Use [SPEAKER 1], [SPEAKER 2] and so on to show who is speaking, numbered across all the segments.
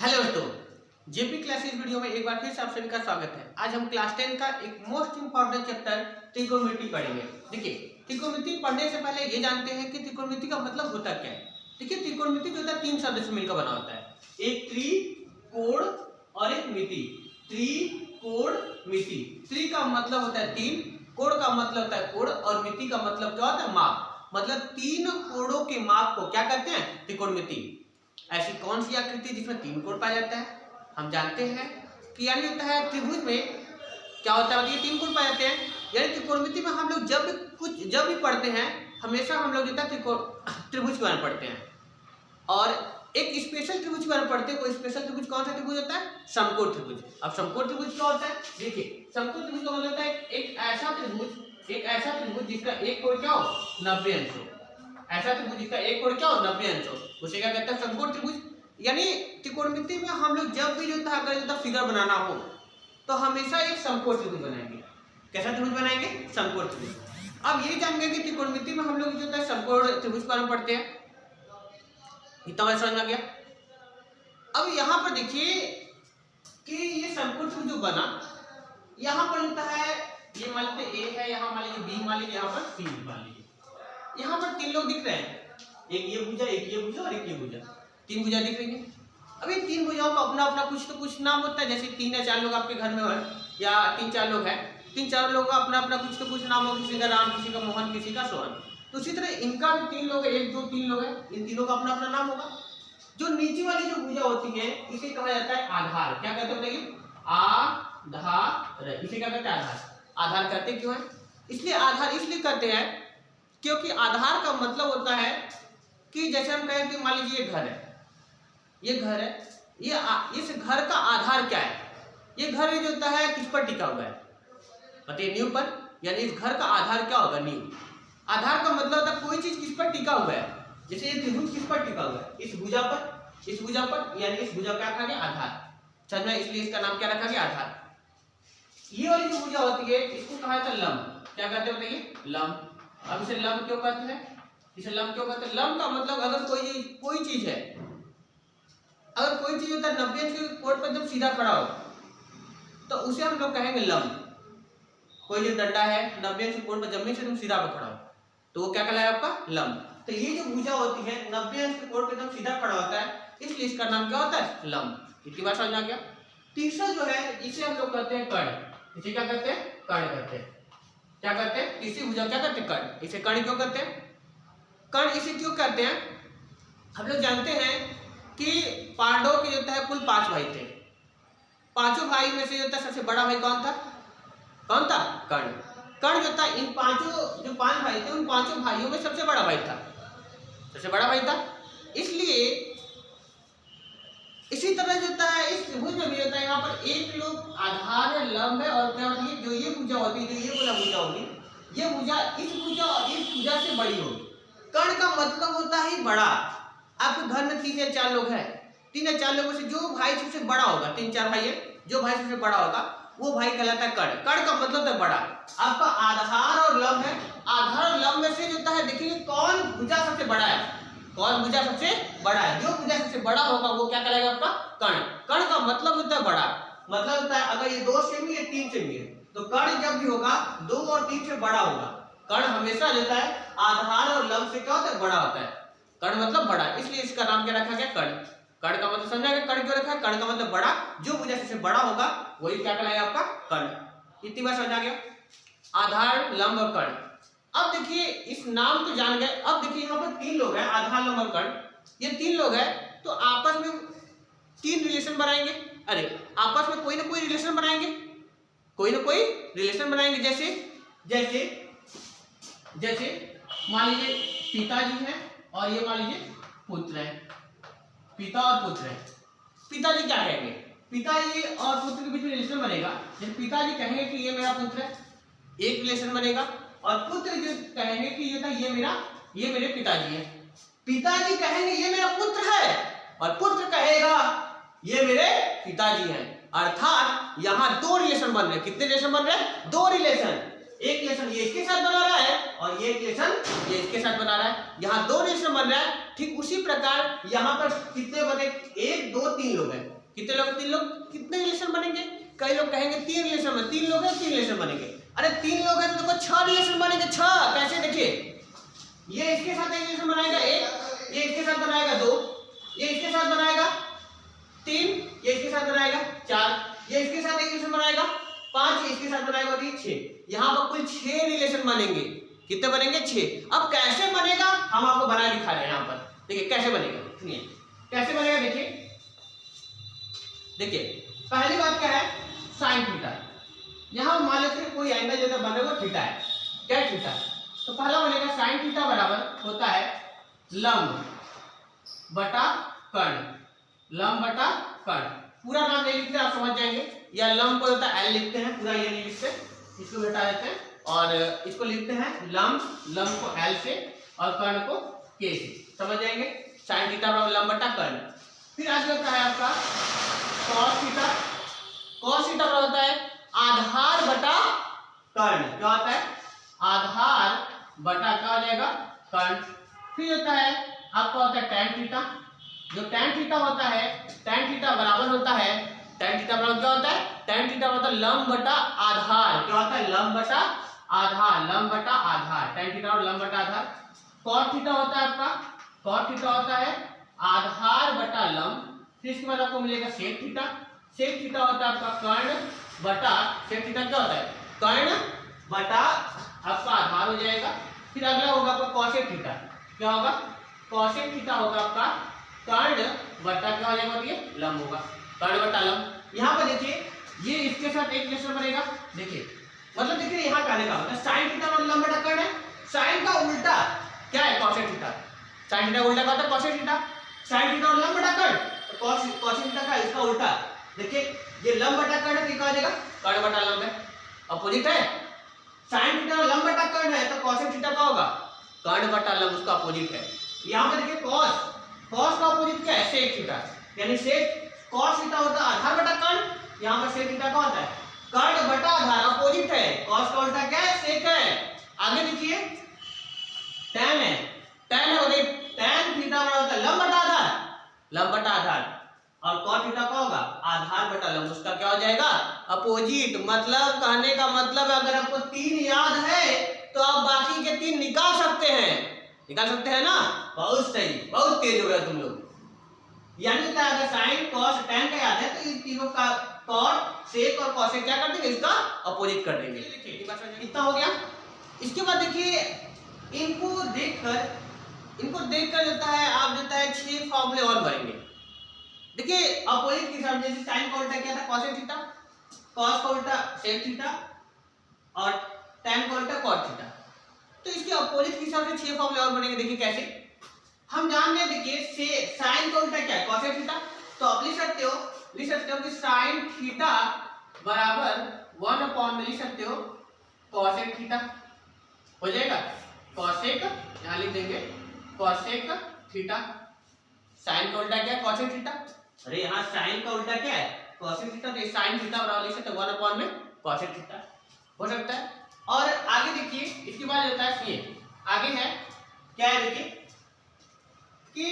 [SPEAKER 1] Hello दोस्तों, JP classes video में एक बार फिर से आप सभी का स्वागत है। आज हम क्लास 10 का एक मोस्ट इंपॉर्टेंट चैप्टर त्रिकोणमिति पढ़ेंगे। देखिए, त्रिकोणमिति पढ़ने से पहले ये जानते हैं कि त्रिकोणमिति का मतलब होता क्या है। देखिए, त्रिकोणमिति जो होता है तीन शब्द से मिलकर बना होता है, एक त्रिकोण और एक मिति। त्रिकोणमिति, त्रि का मतलब होता है तीन, कोण का मतलब होता है कोण और मिति का मतलब क्या होता है माप। मतलब तीन कोणों के माप को क्या कहते हैं? त्रिकोणमिति। ऐसी कौन सी आकृति जिसमें तीन कोण पाया जाता है? हम जानते हैं कि यानी होता है त्रिभुज में क्या होता है, तीन कोण पाए जाते हैं। यानी त्रिकोणमिति में हम लोग जब भी पढ़ते हैं हमेशा हम लोग जो है त्रिभुज के बारे में पढ़ते हैं और एक स्पेशल त्रिभुज के बारे में पढ़ते हैं। कोई स्पेशल त्रिभुज कौन सा त्रिभुज होता है? समकोण त्रिभुज। अब समकोण त्रिभुज क्या होता है? देखिए, समकोण त्रिभुज का मतलब होता है एक ऐसा त्रिभुज जिसका एक कोण क्या हो 90 अंश हो। ऐसा त्रिभुज जिसका एक कोण क्या हो 90 अंश हो, उसे क्या कहते हैं? समकोण त्रिभुज। यानी त्रिकोणमिति में हम लोग जब भी जो है अगर फिगर बनाना हो तो हमेशा एक समकोण त्रिभुज बनाएंगे। कैसा त्रिभुज बनाएंगे? समकोण त्रिभुज। अब ये जान गए कि त्रिकोणमिति में हम लोग जो है समकोण त्रिभुज के बारे में पढ़ते हैं। इतना बात समझ में आ गया। अब यहाँ पर देखिए कि ये समकोण त्रिभुज जो बना, यहाँ पर होता है ये मान लीजिए ए है, यहाँ मान लीजिए बी मान लीजिए, यहाँ पर सी मान लीजिए। यहाँ पर तीन लोग दिख रहे हैं, एक ये भुजा, एक ये भुजा और एक ये भुजा। तीन भुजा दिख रही है। अब इन तीन भुजाओं का अपना अपना कुछ नाम होता है। जैसे तीन या चार लोग आपके घर में हो या तीन चार लोग हैं, तीन चार लोगों का अपना अपना कुछ नाम हो, किसी का राम, किसी का मोहन, किसी का सोहन। तो उसी तरह इनका भी तीन लोग है, एक दो तीन लोग हैं, इन तीनों का अपना अपना नाम होगा। जो नीचे वाली जो भुजा होती है इसे कहा जाता है आधार। क्या कहते हैं बताइए? आधार। इसे क्या कहते हैं? आधार। आधार कहते क्यों है? इसलिए आधार इसलिए कहते हैं क्योंकि आधार का मतलब होता है कि जैसे हम कहें कि मान लीजिए घर है, ये घर है, इस घर का आधार क्या है? ये घर जो होता है किस पर टिका हुआ है? बताइए, नींव पर। यानी इस घर का आधार क्या होगा? नींव। आधार का मतलब होता है कोई चीज किस पर टिका हुआ है। जैसे ये त्रिभुज किस पर टिका हुआ है? इस भुजा पर, इस भुजा पर। यानी इस भुजा क्या रखा गया? आधार। समझ में? इसलिए इसका नाम क्या रखा गया? आधार। ये वाली जो भुजा होती है इसको कहा जाता है लंब। क्या कहते हैं बताइए? लंब। अब इसे लंब क्यों कहते हैं? इसे लंब क्यों कहते हैं? लंब का मतलब अगर कोई चीज है, अगर कोई चीज होता है 90 अंश के कोण पर एकदम सीधा खड़ा हो तो उसे हम लोग कहेंगे लंब। कोई जो डंडा है 90 अंश के कोण पर जमीन से एकदम सीधा पर खड़ा हो तो वो क्या कहलाएगा? आपका लंब। तो ये जो भुजा होती है 90 अंश के कोण पर एकदम सीधा खड़ा होता है, इसलिए इसका नाम क्या होता है? लंब। इतनी बात समझ में आ गया। तीसरा जो है इसे हम लोग कहते हैं कर्ण। इसे क्या कहते हैं? कर्ण कहते हैं। क्या कहते हैं? तीसरी भुजा क्या कहते हैं? कर्ण। इसे कर्ण क्यों कहते हैं? कर्ण इसे क्यों कहते हैं? हम लोग जानते हैं कि पांडवों के जो है कुल 5 भाई थे। पांचों भाई में से जो था सबसे बड़ा भाई कौन था? कौन था? कर्ण। कर्ण जो था इन पांचों जो 5 भाई थे उन पांचों भाइयों में सबसे बड़ा भाई था, सबसे बड़ा भाई था। इसलिए इसी तरह जो होता है इस त्रिभुज में भी होता है, यहाँ पर एक लोग आधार है, लंब है और क्या होती है? जो ये भुजा होती है, जो ये वाला भुजा होगी, ये भुजा इस भुजा और इस भुजा से बड़ी होगी। कर्ण का मतलब होता है बड़ा। आपके घर में 3 या 4 लोग हैं, 3 या 4 लोगों से जो भाई सबसे बड़ा होगा, 3-4 भाई है, जो भाई सबसे बड़ा होगा वो भाई कहलाता है कर्ण। कर्ण का मतलब है बड़ा। आपका आधार और लंब है। आधार और लंब में से जो है देखिए कौन भुजा सबसे बड़ा है, कौन भुजा सबसे बड़ा है। जो भुजा सबसे बड़ा होगा वो क्या कहलाएगा? आपका कर्ण। कर्ण का मतलब होता है बड़ा। मतलब होता है अगर ये 2 सेमी है 3 सेमी है तो कर्ण जब भी होगा 2 और 3 से बड़ा होगा। कर्ण हमेशा रहता है आधार और लंब से क्या होता है? बड़ा होता है। कर्ण मतलब बड़ा, इसलिए इसका नाम क्या रखा गया? कर्ण। कर्ण का मतलब समझा गया? कर्ण क्यों रखा है? कर्ण का मतलब बड़ा। जो भुजा सबसे बड़ा होगा वही क्या कहलाएगा? आपका कर्ण। इतनी बात समझा गया? आधार, लंब और कर्ण। अब देखिए इस नाम को जान गए। अब देखिए यहाँ पर 3 लोग हैं, आधार, लंब और कर्ण। ये 3 लोग हैं तो आपस में 3 रिलेशन बनाएंगे। अरे आपस में कोई ना कोई रिलेशन बनाएंगे, कोई ना कोई रिलेशन बनाएंगे। जैसे मान लीजिए पिताजी हैं और ये मान लीजिए पुत्र है, पिता और पुत्र है। पिताजी क्या कहेंगे? पिताजी और पुत्र के बीच में रिलेशन बनेगा। जैसे पिताजी कहेंगे कि ये मेरा पुत्र है, एक रिलेशन बनेगा। और पुत्र जो कहेंगे कि ये मेरे पिताजी हैं। पिताजी कहेंगे ये मेरा पुत्र है और पुत्र कहेगा ये मेरे पिताजी हैं। अर्थात यहाँ 2 रिलेशन बन रहे हैं। कितने रिलेशन बन रहे हैं? 2 रिलेशन। एक रिलेशन ये इसके साथ बना रहा है और ये रिलेशन ये इसके साथ बना रहा है। यहाँ दो रिलेशन बन रहा है। ठीक उसी प्रकार यहाँ पर कितने बने, 1 2 3 लोग हैं। कितने लोग, 3 लोग। कितने रिलेशन बनेंगे, कई लोग कहेंगे 3 रिलेशन में, 3 लोग हैं 3 रिलेशन बनेंगे। अरे 3 लोग हैं तो देखो 6 रिलेशन बनेंगे। 6 कैसे, देखिए ये इसके साथ एक रिलेशन बनाएगा 1, ये इसके साथ बनाएगा 2, ये इसके साथ बनाएगा 3, ये इसके साथ बनाएगा 4, ये इसके साथ एक रिलेशन बनाएगा 5, ये इसके साथ बनाएगा 6। यहाँ पर कुल 6 रिलेशन बनेंगे। कितने बनेंगे, 6। अब कैसे बनेगा हम आपको बना दिखा रहे हैं। यहाँ पर देखिए कैसे बनेगा, सुनिए कैसे बनेगा। देखिए पहली बात क्या है, साइन थीटा। यहाँ मान लेते हैं कोई एंगल जो बने वो थीटा है। क्या है, थीटा। तो पहला बनेगा साइन थीटा बराबर होता है लंब बटा कर्ण। लंब बटा कर्ण, पूरा नाम नहीं लिखते, आप समझ जाएंगे। या लंब को होता है एल लिखते हैं, पूरा ये नहीं लिखते, इसको हटा देते हैं और इसको लिखते हैं लंब, लंब को एल से और कर्ण को के से, समझ जाएंगे। साइन थीटा बराबर लंब बटा कर्ण। फिर आगे होता है आपका कॉस थीटा। कॉस थीटा बराबर होता है आधार बटा कर्ण। क्या होता है, आधार बटा क्या हो जाएगा, कर्ण। फिर होता है आपका होता है टैन थीटा। जो टैन थीटा होता है, टैन थीटा बराबर होता है, टैन थीटा बराबर क्या होता है, टैन थीटा होता है लंब बटा आधार। क्या होता है, लंब बटा आधार, लंब बटा आधार, टैन थीटा और लंब बटा आधार। कॉट थीटा होता है आपका, कॉट थीटा होता है आधार बटा लंब। फिर इसके बाद आपको मिलेगा सेक थीटा। सेक थीटा होता है आपका कर्ण बटा, सेक थीटा क्या होता है, कर्ण बटा आपका आधार हो जाएगा। फिर अगला होगा आपका कॉसेक थीटा। क्या होगा, कॉसेक थीटा होगा आपका कर्ण बटा क्या हो जाएगा, ये लंब होगा, कर्ण बटा लंब। यहाँ पर देखिए ये इसके साथ एक रिलेशन बनेगा। देखिए मतलब देखिए यहाँ कहने का मतलब साइन थीटा और लंब बटा कर्ण है। साइन का उल्टा क्या है, कॉसेक थीटा। साइन थीटा उल्टा क्या होता है, कॉसेक थीटा। साइन थीटा और लंब बटा कर्ण, तो कॉसेक थीटा का इसका उल्टा। देखिए ये लंब बटा कर्ण है, क्या हो जाएगा, कर्ण बटा लंब है, अपोजिट है। साइन थीटा और लंब बटा कर्ण है तो कॉसेक थीटा क्या होगा, कर्ण बटा लंब, उसका अपोजिट है। यहाँ पर देखिए कॉस, कॉस का अपोजिट क्या है, सेक थीटा। यानी सेक कॉस थीटा होता है आधार बटा कर्ण, यहाँ पर सेक थीटा क्या होता है, कर्ण बटा आधार, अपोजिट है। कॉस का उल्टा क्या है, सेक है। आगे देखिए टैन है, टैन है, और टैन थीटा बराबर होता है लंब बटा आधार, लंब बटा आधार। और कॉट थीटा क्या होगा, आधार बटा लंब, उसका क्या हो जाएगा, अपोजिट। मतलब कहने का मतलब अगर आपको 3 याद है तो आप बाकी के 3 निकाल सकते हैं, निकाल सकते हैं ना। बहुत सही, बहुत तेज हो गया तुम लोग। यानी क्या, अगर साइन कॉस टैन का याद है तो इन तीनों का कॉट सेक और कॉसेक क्या कर देंगे, इसका अपोजिट कर देंगे। इतना हो गया। इसके बाद देखिए इनको देखकर देता है आप, देता है 6 फॉर्मूले और भरेंगे। देखिए अपोजिट के हिसाब से, जैसे साइन का उल्टा क्या था, कॉसेक थीटा, कॉस का उल्टा सेक थीटा और टैन का उल्टा कॉट थीटा। तो इसके अपोजिट के हिसाब से 6 फॉर्मूले और बनेंगे। देखिए कैसे हम जान गए। देखिए साइन का उल्टा क्या है, कॉसेक थीटा। तो आप लिख सकते हो कि साइन थीटा बराबर 1 में लिख सकते हो कॉसेक थीटा, हो जाएगा। कॉसेक यहाँ लिख देंगे कॉसेक थीटा। साइन का उल्टा क्या है, कॉसेक थीटा। अरे यहाँ साइन का उल्टा क्या है, कॉसेक थीटा। तो साइन थीटा बराबर लिख सकते हो 1 में कॉसेक थीटा, हो सकता है। और आगे देखिए इसके बाद होता है ये आगे है क्या है, देखिए कि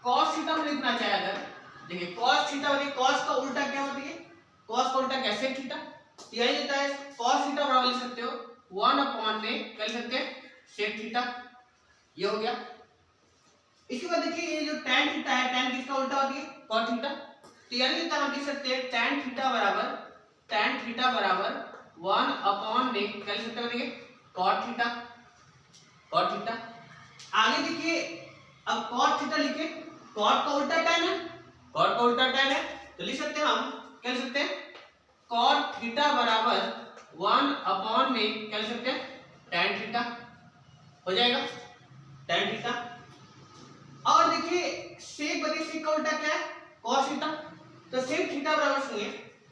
[SPEAKER 1] cos थीटा में लिखना चाहे अगर, देखिए cos थीटा वाली cos का उल्टा क्या होती है, cos का उल्टा क्या, sec थीटा। यही देता है cos थीटा बराबर लिख सकते हो 1 में क्या लिख सकते हैं, sec थीटा। ये हो गया। इसके बाद देखिए ये जो tan थीटा है, tan किसका उल्टा होती है, cot थीटा। तो यानी देता हम लिख सकते हैं tan थीटा बराबर 1 में क्या लिख सकते हैं, देखिए cot थीटा, cot थीटा। आगे देखिए अब cot थीटा लिखे, cot का उल्टा tan है, cot का उल्टा tan है, तो लिख सकते हैं हम क्या लिख सकते हैं, cot थीटा बराबर 1 में क्या लिख सकते हैं, tan थीटा, हो जाएगा tan थीटा। और देखिए sec बटे sec का उल्टा क्या है, cos थीटा। तो sec थीटा बराबर सुनिए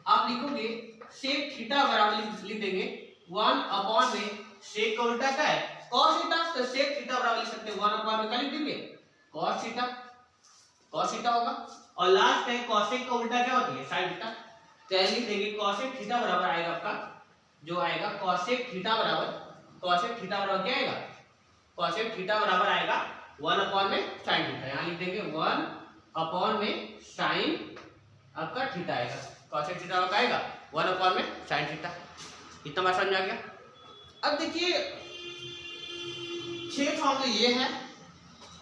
[SPEAKER 1] आप लिखोगे sec थीटा बराबर लिख देंगे 1 में sec का उल्टा क्या है, cos थीटा। तो sec थीटा बराबर लिख सकते हैं 1 में क्या लिख देंगे, cos थीटा, cos थीटा होगा। और लास्ट है cosec का उल्टा क्या होती है, sin थीटा। तो लिख देंगे cosec थीटा बराबर आएगा आपका जो आएगा कॉसेक थीटा बराबर, कॉसेक थीटा बराबर क्या आएगा, कॉसेक थीटा बराबर आएगा 1 अपॉन में साइन थीटा, यहाँ लिख देंगे 1 अपॉन में साइन आपका थीटा आएगा, कॉसेक थीटा का आएगा 1 अपॉन में साइन थीटा। इतना बात समझ में आ गया। अब देखिए 6 फॉर्मूले ये हैं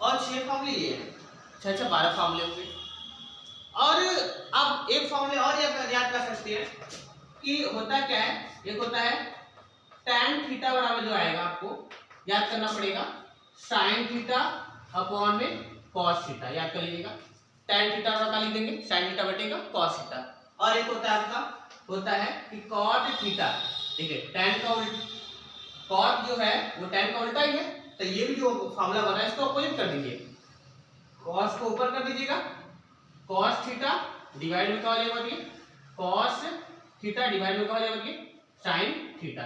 [SPEAKER 1] और 6 फॉर्मूले ये हैं, 6 12 फॉर्मूले होंगे। और अब एक फॉर्मूले और याद कर सकते हैं कि होता क्या है, एक होता है tan थीटा बराबर जो आएगा आपको याद करना पड़ेगा sin थीटा अपॉन में cos थीटा, याद कर लीजिएगा। tan थीटा बराबर लिख देंगे sin थीटा बटेगा cos थीटा। और एक होता है आपका होता है कि cot थीटा, देखिए tan का cot जो है वो tan का उल्टा ही है, तो ये भी जो फॉर्मूला बना है इसको अपोजिट कर दीजिए, cos को ऊपर कर दीजिएगा, cos थीटा डिवाइड में क्या हो जाएगा बताइए, cos थीटा डिवाइड में क्या हो जाएगा बताइए, sin theta,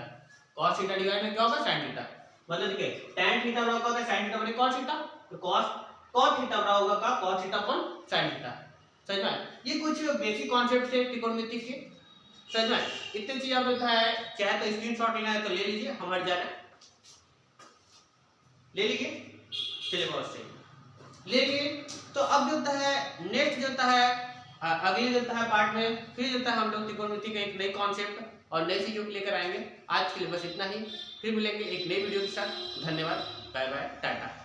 [SPEAKER 1] cos theta divide में क्या होगा sin थीटा। मतलब देखिए tan थीटा बराबर होगा sin थीटा बटे cos थीटा, तो cos थीटा बराबर होगा का cos theta upon sin theta. समझ में? ये कुछ बेसिक कॉन्सेप्ट है त्रिकोणमिति के, समझ में? इतनी चीज आप होता है, चाहे तो स्क्रीनशॉट लेना है तो ले लीजिए, हमारे जा रहे हैं ले लीजिए, चलिए बहुत सही ले लिए। तो अब जो होता है नेक्स्ट जो होता है अगले जो होता है पार्ट में फिर जो होता है हम लोग त्रिकोणमिति का एक नई कॉन्सेप्ट और नई चीजों को लेकर आएंगे। आज के लिए बस इतना ही, फिर मिलेंगे एक नई वीडियो के साथ। धन्यवाद, बाय बाय, टाटा।